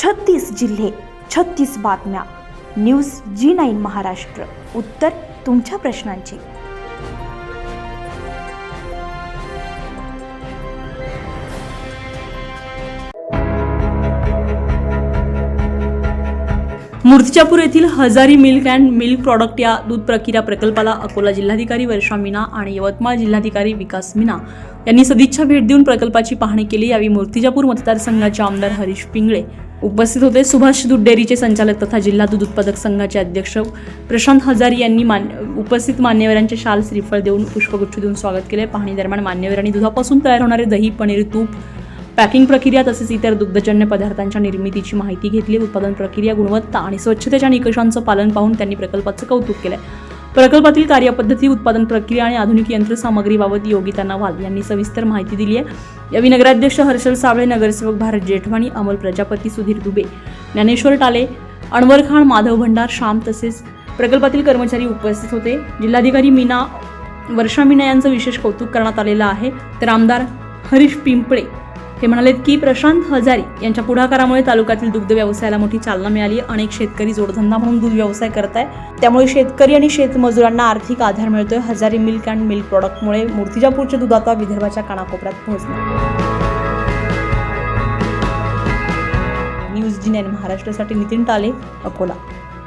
36 जिल्हे, 36 बातम्या. News G9 Maharashtra. उत्तर तुमच्या प्रश्नांची. मूर्तिजापूर येथील हजारी मिल्क अँड मिल्क प्रॉडक्ट या दूध प्रक्रिया प्रकल्पाला अकोला जिल्हाधिकारी वर्षा मीना आणि यवतमाळ जिल्हाधिकारी विकास मीना यांनी सदिच्छा भेट देऊन प्रकल्पाची पाहणी केली. यावेळी मूर्तिजापूर मतदारसंघाचे आमदार हरीश पिंगळे उपस्थित होते. सुभाष दूध डेअरीचे संचालक तथा जिल्हा दूध उत्पादक संघाचे अध्यक्ष प्रशांत हजारी यांनी उपस्थित मान्यवरांचे शाल श्रीफळ देऊन पुष्पगुच्छ देऊन स्वागत केले. पाहणी दरम्यान मान्यवरांनी दुधापासून तयार होणारे दही, पनीर, तूप, पॅकिंग प्रक्रिया तसेच इतर दुग्धजन्य पदार्थांच्या निर्मितीची माहिती घेतली. उत्पादन प्रक्रिया, गुणवत्ता आणि स्वच्छतेच्या निकषांचं पालन पाहून त्यांनी प्रकल्पाचं कौतुक केलं. प्रकल्पातील कार्यपद्धती, उत्पादन प्रक्रिया आणि आधुनिक यंत्रसामग्रीबाबत योगिता नवाल यांनी सविस्तर माहिती दिली आहे. यावेळी नगराध्यक्ष हर्षल साबळे, नगरसेवक भारत जेठवाणी, अमोल प्रजापती, सुधीर दुबे, ज्ञानेश्वर टाले, अनवर खान, माधव भंडार, श्याम तसेच प्रकल्पातील कर्मचारी उपस्थित होते. जिल्हाधिकारी वर्षा मीना यांचं विशेष कौतुक करण्यात आलेलं आहे. तर आमदार हरीश पिंपळे हे म्हणाले की प्रशांत हजारी यांच्या पुढाकारामुळे तालुक्यातील दुग्ध व्यवसायाला मोठी चालना मिळाली. अनेक शेतकरी जोडधंदा म्हणून दूध व्यवसाय करत आहे, त्यामुळे शेतकरी आणि शेतमजुरांना आर्थिक आधार मिळतोय. हजारी मिल्क अँड मिल्क प्रॉडक्टमुळे मूर्तिजापूरचे दूध आता विदर्भाच्या कानाकोपऱ्यात पोहोचणार. न्यूज G9 महाराष्ट्रासाठी नितीन टाले, अकोला.